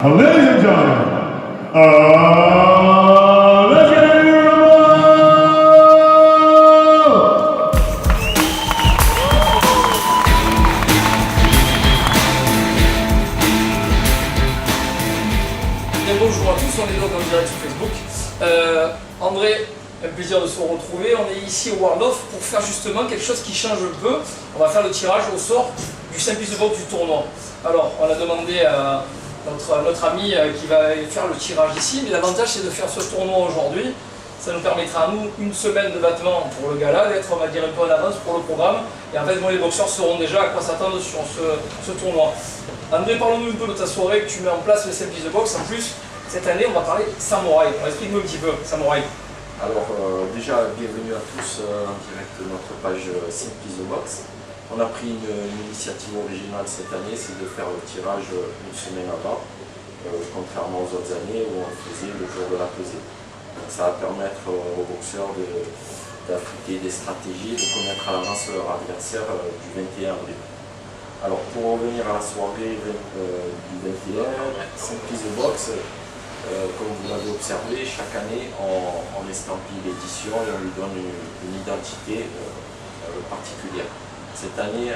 Ladies and gentlemen, let's get ready to rumble! Bien, bonjour à tous, on est donc en direct sur Facebook. André, un plaisir de se retrouver. On est ici au World of pour faire justement quelque chose qui change un peu. On va faire le tirage au sort du simple box du tournoi. Alors, on a demandé à notre ami qui va faire le tirage ici, mais l'avantage c'est de faire ce tournoi aujourd'hui. Ça nous permettra à nous une semaine de battement pour le gala, d'être on va dire un peu en avance pour le programme. Et en fait, moi, les boxeurs sauront déjà à quoi s'attendre sur ce tournoi. André, parlons-nous un peu de ta soirée que tu mets en place, le Simple the Box. En plus, cette année, on va parler samouraï. Explique-nous un petit peu, samouraï. Alors, déjà, bienvenue à tous en direct de notre page Simple the Box. On a pris une initiative originale cette année, c'est de faire le tirage une semaine avant, contrairement aux autres années où on le faisait le jour de la pesée. Donc, ça va permettre aux boxeurs d'affûter des stratégies et de connaître à l'avance leur adversaire du 21 avril. Alors, pour revenir à la soirée du 21, Simple the Box, comme vous l'avez observé, chaque année on estampille l'édition et on lui donne une identité particulière. Cette année,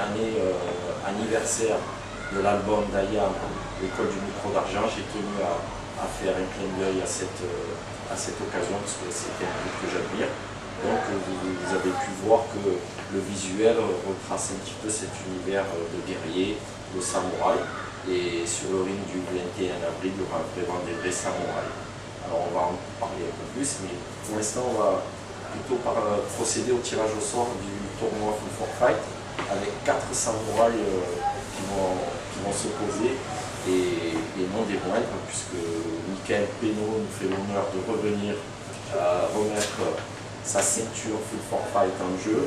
anniversaire de l'album d'Ayam, l'école du micro d'argent, j'ai tenu à faire un clin d'œil à cette occasion parce que c'est un groupe que j'admire. Donc vous avez pu voir que le visuel retrace un petit peu cet univers de guerrier, de samouraï. Et sur le ring du 21 avril, il y aura vraiment des vrais samouraïs. Alors on va en parler un peu plus, mais pour l'instant on va plutôt procéder au tirage au sort du tournoi Full for Fight avec 4 samouraïs qui vont s'opposer et non des moindres, puisque Michael Penaud nous fait l'honneur de revenir remettre sa ceinture Full for Fight en jeu.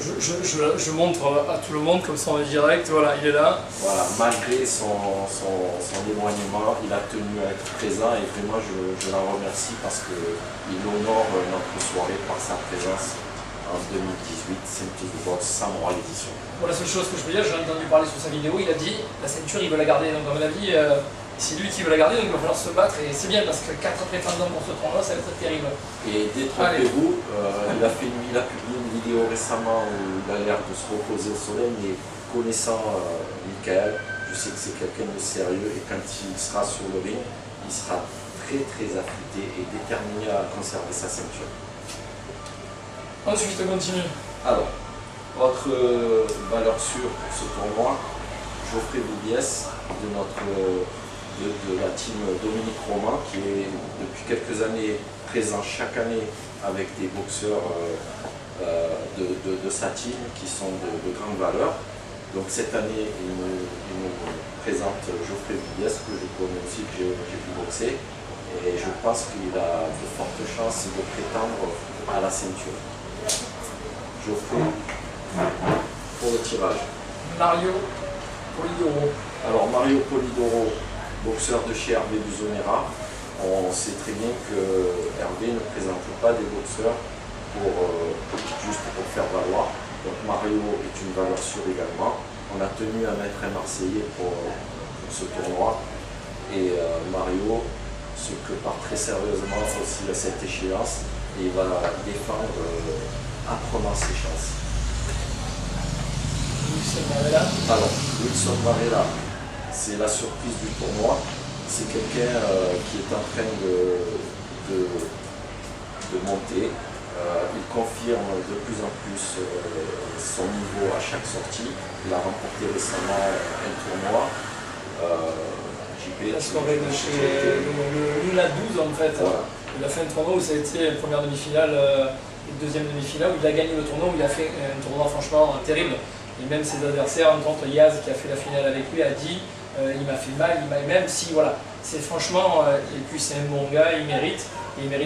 Je montre à tout le monde comme ça en direct, voilà, il est là. Voilà, malgré son éloignement, il a tenu à être présent et vraiment je l'en remercie parce qu'il honore notre soirée par sa présence en 2018, Simple the Box Samouraï Edition. Bon, la seule chose que je peux dire, j'ai entendu parler sur sa vidéo, il a dit la ceinture il veut la garder, donc à mon avis c'est lui qui veut la garder, donc il va falloir se battre et c'est bien parce que 4 prétendants pour ce tournoi ça va être terrible. Et détrompez-vous, il a publié une vidéo récemment où il a l'air de se reposer au soleil, mais connaissant Michael, je sais que c'est quelqu'un de sérieux et quand il sera sur le ring, il sera très affûté et déterminé à conserver sa ceinture. Ensuite, on continue. Alors, votre valeur sûre pour ce tournoi, Geoffrey Voubiès de la team Dominique Romain, qui est depuis quelques années présent chaque année avec des boxeurs de sa team qui sont de grande valeur. Donc cette année, il nous présente Geoffrey Voubiès, que je connais aussi, que j'ai pu boxer. Et je pense qu'il a de fortes chances de prétendre à la ceinture. Geoffrey, pour le tirage. Mario Polidoro. Alors Mario Polidoro, boxeur de chez Hervé Buzonera. On sait très bien que Hervé ne présente pas des boxeurs juste pour faire valoir. Donc Mario est une valeur sûre également. On a tenu à mettre un Marseillais pour ce tournoi. Et Mario se prépare très sérieusement aussi à cette échéance et il va défendre âprement ses chances. Alors, Wilson Varela, c'est la surprise du tournoi. C'est quelqu'un qui est en train de monter. Il confirme de plus en plus son niveau à chaque sortie. Il a remporté récemment un tournoi. La soirée de chez Luna 12 en fait. Voilà. Il a fait un tournoi où ça a été la première demi-finale et deuxième demi-finale où il a gagné le tournoi, où il a fait un tournoi franchement terrible. Et même ses adversaires, entre Yaz qui a fait la finale avec lui, a dit il m'a fait mal, même si voilà, c'est franchement, et puis c'est un bon gars, il mérite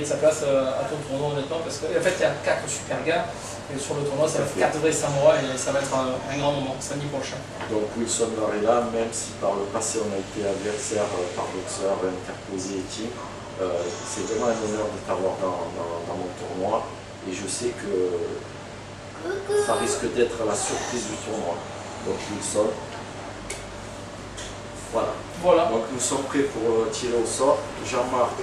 sa place à ton tournoi honnêtement parce qu'en fait il y a 4 super gars et sur le tournoi ça va être 4 vrais samouraïs et ça va être un grand moment samedi prochain. Donc Wilson Varela, même si par le passé on a été adversaire par boxeur interposé et team, c'est vraiment un honneur de t'avoir dans mon tournoi et je sais que ça risque d'être la surprise du tournoi. Donc Wilson, voilà. Voilà. Donc nous sommes prêts pour tirer au sort. Jean-Marc,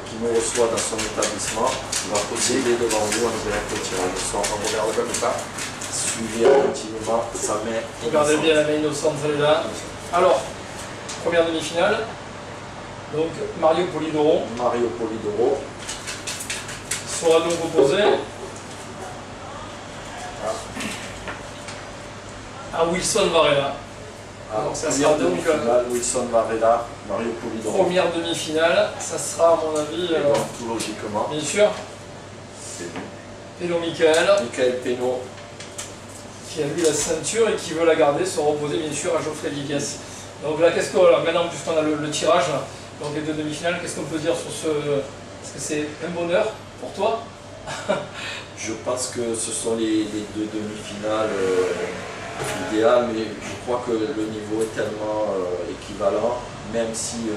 qui nous reçoit dans son établissement, va procéder devant vous en direct au tirage au sort. On regarde comme ça. Suivez continuellement sa main. Regardez bien la main innocente, elle est là. Alors, première demi-finale. Donc Mario Polidoro Mario Polidoro. sera donc opposé à Wilson Varela. Alors, ça première sera donc, demi-finale, Wilson Varela, Mario Polidoro. Première demi-finale, ça sera à mon avis, Et donc, tout logiquement, bien sûr, Pélo Michael, Michael Penaud. qui a lui la ceinture et qui veut la garder, sera opposé bien sûr à Geoffrey Vigues. Donc là, qu'est-ce que, voilà, maintenant puisqu'on a le tirage, donc les deux demi-finales, qu'est-ce qu'on peut dire sur ce... Est-ce que c'est un bonheur pour toi? Je pense que ce sont les deux demi-finales idéales, mais je crois que le niveau est tellement équivalent, même si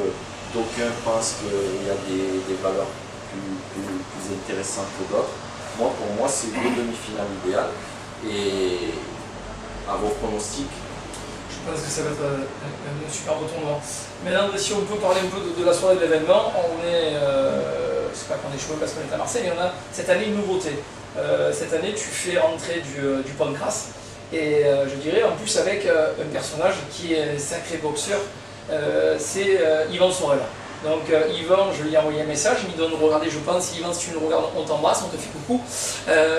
d'aucuns pensent qu'il y a des valeurs plus intéressantes que d'autres. Pour moi, c'est deux demi-finales idéales. Et à vos pronostics? Je pense que ça va être un superbe tournoi. Maintenant, si on peut parler un peu de la soirée de l'événement, on est, c'est pas qu'on est chaud parce qu'on est à Marseille, mais on a cette année une nouveauté. Cette année, tu fais rentrer du pancras, et je dirais en plus avec un personnage qui est un sacré boxeur, c'est Yvan Sorella. Donc Yvan, je lui ai envoyé un message, il me donne de regarder, je pense. Yvan, si tu nous regardes, on t'embrasse, on te fait coucou.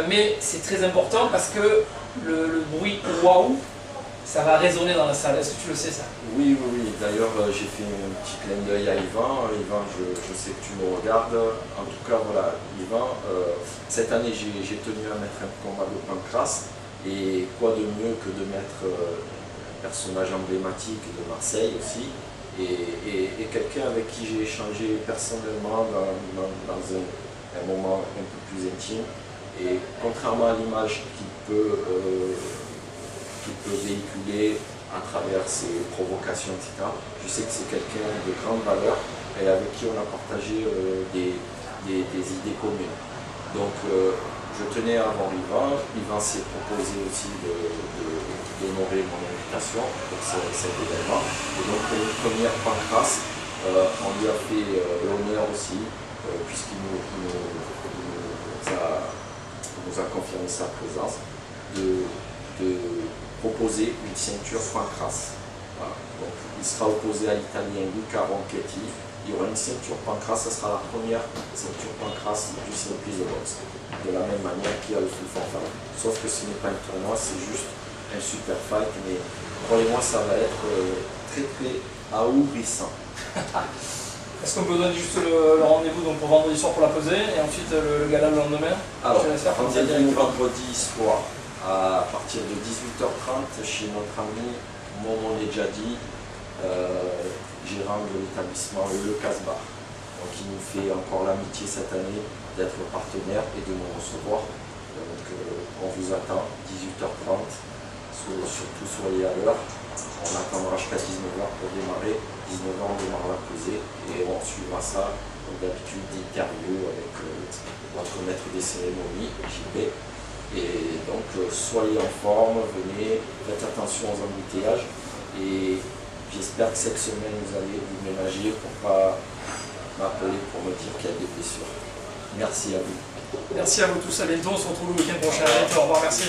Mais c'est très important parce que le bruit waouh, ça va résonner dans la salle. Est-ce que tu le sais ça? Oui. D'ailleurs, j'ai fait un petit clin d'œil à Yvan. Yvan, je sais que tu me regardes. En tout cas, voilà, Yvan, cette année, j'ai tenu à mettre un combat de pancras. Et quoi de mieux que de mettre un personnage emblématique de Marseille aussi, et quelqu'un avec qui j'ai échangé personnellement dans un moment un peu plus intime. Et contrairement à l'image qu'il peut véhiculer à travers ses provocations, etc., je sais que c'est quelqu'un de grande valeur et avec qui on a partagé des idées communes. Donc je tenais à voir Yvan. Yvan s'est proposé aussi d'honorer mon invitation pour cet événement. Et donc pour une première pancras, on lui a fait l'honneur aussi, puisqu'il nous a confirmé sa présence, de proposer une ceinture pancras. Voilà. Donc il sera opposé à l'Italien Luca Ronchetti. Il y aura une ceinture pancras, ce sera la première ceinture pancras du circuit de boxe. De la même manière qu'il y a le full fanfare. Sauf que ce n'est pas un tournoi, c'est juste un super fight, mais croyez-moi, ça va être très ahurissant. Est-ce qu'on peut donner juste le rendez-vous donc pour vendredi soir pour la pesée et ensuite le gala le lendemain? Alors, rendez-vous vendredi soir à partir de 18h30 chez notre ami Momo Nedjadi, gérant de l'établissement Le Casbah. Donc il nous fait encore l'amitié cette année d'être partenaire et de nous recevoir. Donc on vous attend 18h30, surtout soyez à l'heure. On attendra jusqu'à 19h pour démarrer. 19h on démarre la pesée et on suivra ça comme d'habitude d'interview avec notre maître des cérémonies, JP. Et donc soyez en forme, venez, faites attention aux embouteillages et j'espère que cette semaine vous allez vous ménager pour ne pas m'appeler pour me dire qu'il y a des blessures. Merci à vous. Merci à vous tous, à bientôt, on se retrouve le week-end prochain. À bientôt, au revoir, merci.